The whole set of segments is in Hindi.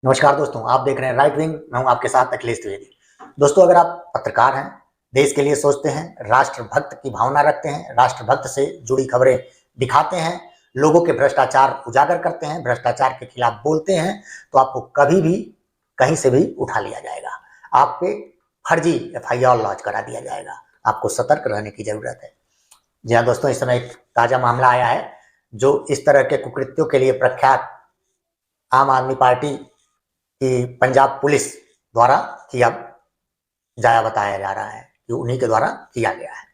नमस्कार दोस्तों, आप देख रहे हैं राइट विंग। मैं हूं आपके साथ अखिलेश द्विवेदी। दोस्तों, अगर आप पत्रकार हैं, देश के लिए सोचते हैं, राष्ट्रभक्त की भावना रखते हैं, राष्ट्रभक्त से जुड़ी खबरें दिखाते हैं, लोगों के भ्रष्टाचार उजागर करते हैं, भ्रष्टाचार के खिलाफ बोलते हैं, तो आपको कभी भी कहीं से भी उठा लिया जाएगा। आप पे फर्जी FIR लॉन्च करा दिया जाएगा। आपको सतर्क रहने की जरूरत है। जी हाँ दोस्तों, इस समय एक ताजा मामला आया है जो इस तरह के कुकृत्यों के लिए प्रख्यात आम आदमी पार्टी कि पंजाब पुलिस द्वारा किया जाया बताया जा रहा है कि उन्हीं के द्वारा किया गया है।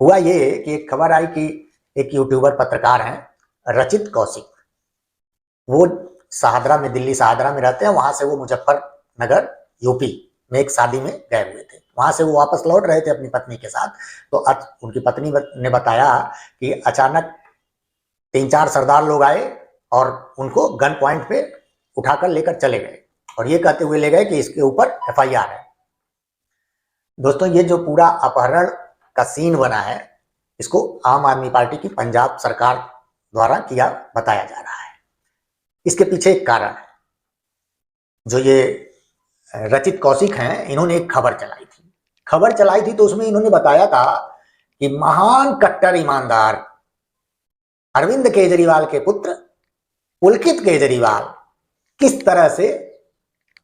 हुआ ये कि एक खबर आई कि एक यूट्यूबर पत्रकार हैं रचित कौशिक। वो शाहदरा में, दिल्ली शाहदरा में रहते हैं। वहां से वो मुजफ्फरनगर यूपी में एक शादी में गए हुए थे। वहां से वो वापस लौट रहे थे अपनी पत्नी के साथ। तो उनकी पत्नी ने बताया कि अचानक 3-4 सरदार लोग आए और उनको गन पॉइंट पे उठाकर लेकर चले गए और ये कहते हुए ले गए कि इसके ऊपर FIR है। दोस्तों, ये जो पूरा अपहरण का सीन बना है, इसको आम आदमी पार्टी की पंजाब सरकार द्वारा किया बताया जा रहा है। इसके पीछे एक कारण है। जो ये रचित कौशिक हैं, इन्होंने एक खबर चलाई थी तो उसमें इन्होंने बताया था कि महान कट्टर ईमानदार अरविंद केजरीवाल के पुत्र पुलकित केजरीवाल किस तरह से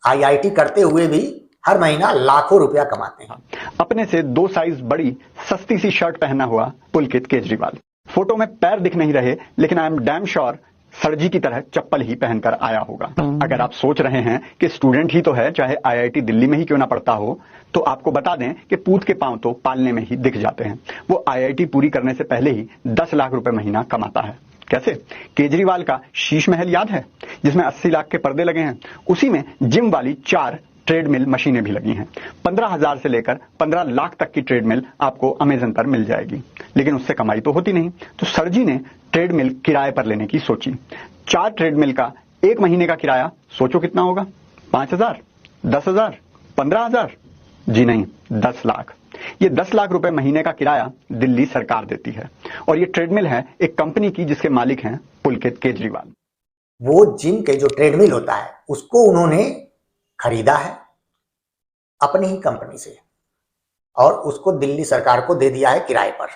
IIT करते हुए भी हर महीना लाखों रुपया कमाते हैं। अपने से 2 साइज बड़ी सस्ती सी शर्ट पहना हुआ पुलकित केजरीवाल फोटो में पैर दिख नहीं रहे, लेकिन आई एम डैम श्योर सरजी की तरह चप्पल ही पहनकर आया होगा। अगर आप सोच रहे हैं कि स्टूडेंट ही तो है, चाहे IIT दिल्ली में ही क्यों ना पढ़ता हो, तो आपको बता दें कि पूत के पांव तो पालने में ही दिख जाते हैं। वो IIT पूरी करने से पहले ही 10 लाख रुपए महीना कमाता है। कैसे? केजरीवाल का शीश महल याद है, जिसमें 80 लाख के पर्दे लगे हैं? उसी में जिम वाली 4 ट्रेडमिल मशीनें भी लगी हैं। 15,000 से लेकर 15 लाख तक की ट्रेडमिल आपको अमेजन पर मिल जाएगी। लेकिन उससे कमाई तो होती नहीं, तो सरजी ने ट्रेडमिल किराए पर लेने की सोची। 4 ट्रेडमिल का 1 महीने का किराया सोचो कितना होगा? 5,000, 10,000, 15,000? जी नहीं, 10 लाख। ये 10 लाख रुपए महीने का किराया दिल्ली सरकार देती है। और ये ट्रेडमिल है एक कंपनी की जिसके मालिक हैं पुलकित केजरीवाल। वो जिम के जो ट्रेडमिल होता है उसको उन्होंने खरीदा है अपनी ही कंपनी से और उसको दिल्ली सरकार को दे दिया है किराए पर।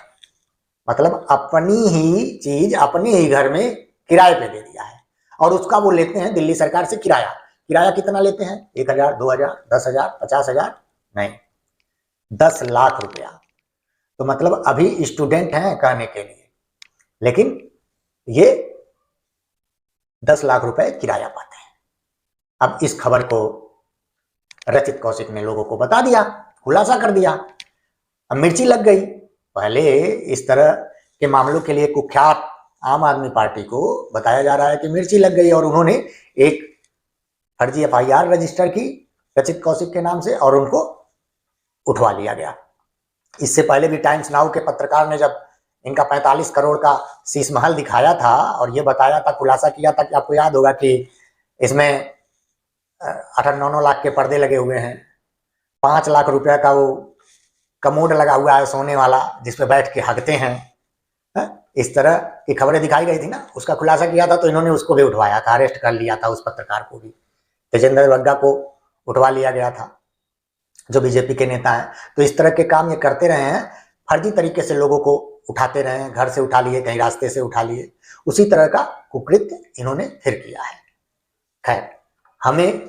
मतलब अपनी ही चीज अपने ही घर में किराए पे दे दिया है और उसका वो लेते हैं दिल्ली सरकार से किराया। किराया कितना लेते हैं? 1,000, 2,000, 10,000, 50,000? नहीं, 10 लाख रुपया। तो मतलब अभी स्टूडेंट हैं कहने के लिए, लेकिन ये 10 लाख रुपए किराया पाते हैं। अब इस खबर को रचित कौशिक ने लोगों को बता दिया, खुलासा कर दिया। अब मिर्ची लग गई। पहले इस तरह के मामलों के लिए कुख्यात आम आदमी पार्टी को बताया जा रहा है कि मिर्ची लग गई और उन्होंने एक फर्जी FIR रजिस्टर की रचित कौशिक के नाम से और उनको उठवा लिया गया। इससे पहले भी टाइम्स नाउ के पत्रकार ने जब इनका 45 करोड़ का शीश महल दिखाया था और ये बताया था, खुलासा किया था कि आपको याद होगा कि इसमें 8-9 लाख के पर्दे लगे हुए हैं, 5 लाख रुपया का वो कमोड लगा हुआ है सोने वाला जिसपे बैठ के हगते हैं। इस तरह की खबरें दिखाई गई थी ना, उसका खुलासा किया था तो इन्होंने उसको भी उठवाया था, अरेस्ट कर लिया था उस पत्रकार को भी। तेजेंद्र बग्गा को उठवा लिया गया था जो बीजेपी के नेता हैं। तो इस तरह के काम ये करते रहे हैं, फर्जी तरीके से लोगों को उठाते रहे हैं, घर से उठा लिए, कहीं रास्ते से उठा लिए। उसी तरह का कुकृत्य इन्होंने फिर किया है। खैर, हमें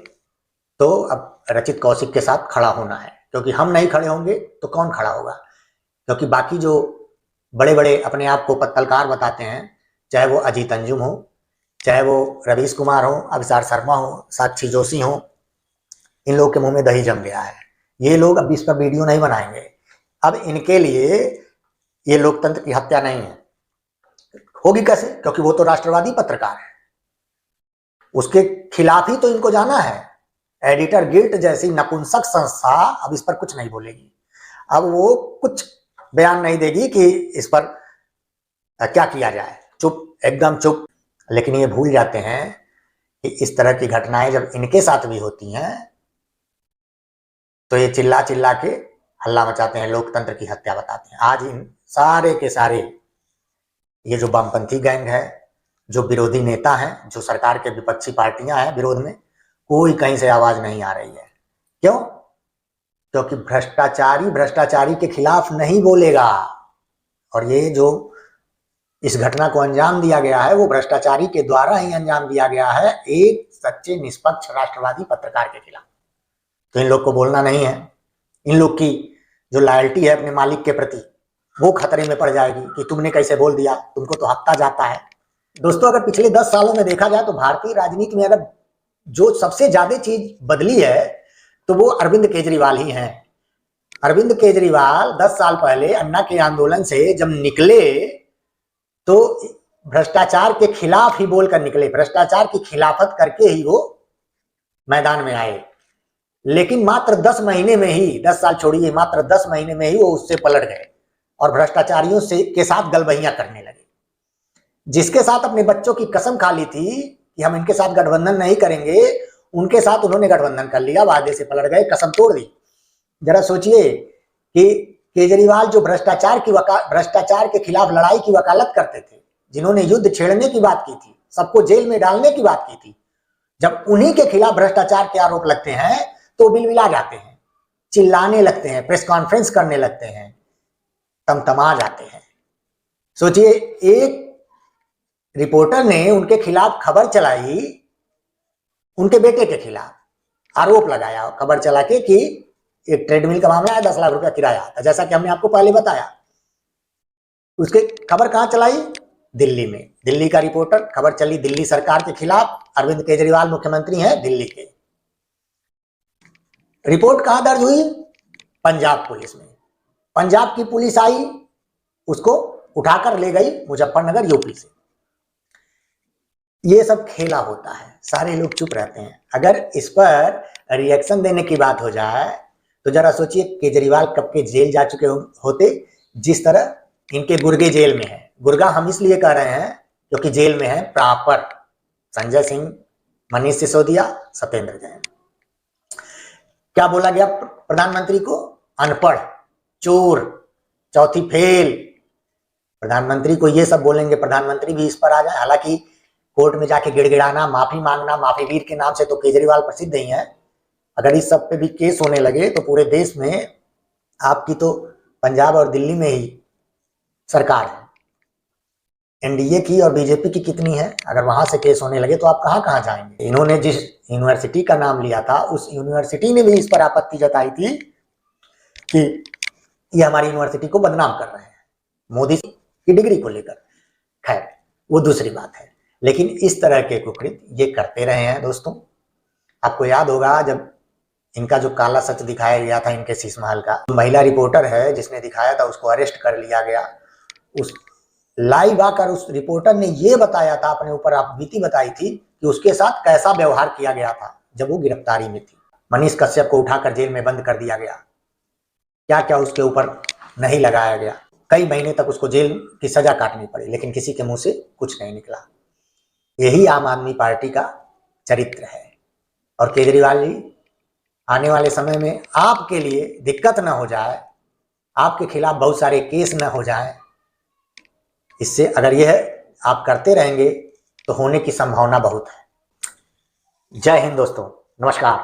तो अब रचित कौशिक के साथ खड़ा होना है, क्योंकि हम नहीं खड़े होंगे तो कौन खड़ा होगा? क्योंकि बाकी जो बड़े बड़े अपने आप को पत्रकार बताते हैं, चाहे वो अजीत अंजुम हो, चाहे वो रवीश कुमार हो, अभिसार शर्मा हो, साक्षी जोशी हो, इन लोगों के मुंह में दही जम गया है। ये लोग अब इस पर वीडियो नहीं बनाएंगे। अब इनके लिए ये लोकतंत्र की हत्या नहीं है। होगी कैसे? क्योंकि वो तो राष्ट्रवादी पत्रकार है, उसके खिलाफ ही तो इनको जाना है। एडिटर गिल्ड जैसी नपुंसक संस्था अब इस पर कुछ नहीं बोलेगी। अब वो कुछ बयान नहीं देगी कि इस पर क्या किया जाए, चुप, एकदम चुप। लेकिन ये भूल जाते हैं कि इस तरह की घटनाएं जब इनके साथ भी होती हैं तो ये चिल्ला चिल्ला के हल्ला मचाते हैं, लोकतंत्र की हत्या बताते हैं। आज इन सारे के सारे ये जो वामपंथी गैंग है, जो विरोधी नेता हैं, जो सरकार के विपक्षी पार्टियां हैं विरोध में, कोई कहीं से आवाज नहीं आ रही है। क्यों? क्योंकि भ्रष्टाचारी के खिलाफ नहीं बोलेगा। और ये जो इस घटना को अंजाम दिया गया है वो भ्रष्टाचारी के द्वारा ही अंजाम दिया गया है, एक सच्चे निष्पक्ष राष्ट्रवादी पत्रकार के खिलाफ। तो इन लोग को बोलना नहीं है। इन लोग की जो लॉयल्टी है अपने मालिक के प्रति वो खतरे में पड़ जाएगी कि तुमने कैसे बोल दिया, तुमको तो हफ्ता जाता है। दोस्तों, अगर पिछले 10 सालों में देखा जाए तो भारतीय राजनीति में अगर जो सबसे ज्यादा चीज बदली है तो वो अरविंद केजरीवाल ही हैं। अरविंद केजरीवाल 10 साल पहले अन्ना के आंदोलन से जब निकले तो भ्रष्टाचार के खिलाफ ही बोलकर निकले, भ्रष्टाचार की खिलाफत करके ही वो मैदान में आए। लेकिन मात्र 10 महीने में ही, 10 साल छोड़िए, मात्र 10 महीने में ही वो उससे पलट गए और भ्रष्टाचारियों से के साथ गलबहियां करने लगे। जिसके साथ अपने बच्चों की कसम खा ली थी कि हम इनके साथ गठबंधन नहीं करेंगे, उनके साथ उन्होंने गठबंधन कर लिया, वादे से पलट गए, कसम तोड़ दी। जरा सोचिए कि केजरीवाल जो भ्रष्टाचार के खिलाफ लड़ाई की वकालत करते थे, जिन्होंने युद्ध छेड़ने की बात की थी, सबको जेल में डालने की बात की थी, जब उन्हीं के खिलाफ भ्रष्टाचार के आरोप लगते हैं तो बिलबिला जाते हैं, चिल्लाने लगते हैं, प्रेस कॉन्फ्रेंस करने लगते हैं, तमतमा जाते हैं। सोचिए, एक रिपोर्टर ने उनके खिलाफ खबर चलाई, उनके बेटे के खिलाफ आरोप लगाया, खबर चला के कि एक ट्रेडमिल का मामला है, 10 लाख रुपया किराया था, जैसा कि हमने आपको पहले बताया। उसके खबर कहां चलाई? दिल्ली में। दिल्ली का रिपोर्टर, खबर चली दिल्ली सरकार के खिलाफ, अरविंद केजरीवाल मुख्यमंत्री हैं दिल्ली के। रिपोर्ट कहां दर्ज हुई? पंजाब पुलिस में। पंजाब की पुलिस आई, उसको उठाकर ले गई मुजफ्फरनगर, यूपी से। ये सब खेला होता है, सारे लोग चुप रहते हैं। अगर इस पर रिएक्शन देने की बात हो जाए तो जरा सोचिए केजरीवाल कब के जेल जा चुके होते, जिस तरह इनके गुर्गे जेल में है। गुर्गा हम इसलिए कह रहे हैं क्योंकि जेल में है प्रॉपर संजय सिंह, मनीष सिसोदिया, सत्येंद्र जैन। क्या बोला गया प्रधानमंत्री को? अनपढ़, चोर, चौथी फेल। प्रधानमंत्री को ये सब बोलेंगे, प्रधानमंत्री भी इस पर आ जाए। हालांकि कोर्ट में जाके गिड़गिड़ाना, माफी मांगना, माफी वीर के नाम से तो केजरीवाल प्रसिद्ध ही है। अगर इस सब पे भी केस होने लगे तो पूरे देश में आपकी तो पंजाब और दिल्ली में ही सरकार है, एनडीए की और बीजेपी की कितनी है। अगर वहां से केस होने लगे तो आप कहां कहां जाएंगे। इन्होंने जिस यूनिवर्सिटी का नाम लिया था उस यूनिवर्सिटी ने भी इस पर आपत्ति जताई थी कि ये हमारी यूनिवर्सिटी को बदनाम कर रहे हैं मोदी की डिग्री को लेकर। खैर, वो दूसरी बात है। लेकिन इस तरह के कुकृत ये करते रहे हैं। दोस्तों, आपको याद होगा जब इनका जो काला सच दिखाया गया था इनके शीश महल का, महिला रिपोर्टर है जिसने दिखाया था उसको अरेस्ट कर लिया गया। उस लाइव आकर उस रिपोर्टर ने ये बताया था, अपने ऊपर आप बीती बताई थी कि उसके साथ कैसा व्यवहार किया गया था जब वो गिरफ्तारी में थी। मनीष कश्यप को उठाकर जेल में बंद कर दिया गया, क्या क्या उसके ऊपर नहीं लगाया गया। कई महीने तक उसको जेल की सजा काटनी पड़ी, लेकिन किसी के मुंह से कुछ नहीं निकला। यही आम आदमी पार्टी का चरित्र है। और केजरीवाल जी, आने वाले समय में आपके लिए दिक्कत न हो जाए, आपके खिलाफ बहुत सारे केस न हो जाए, इससे अगर यह आप करते रहेंगे तो होने की संभावना बहुत है। जय हिंद दोस्तों, नमस्कार।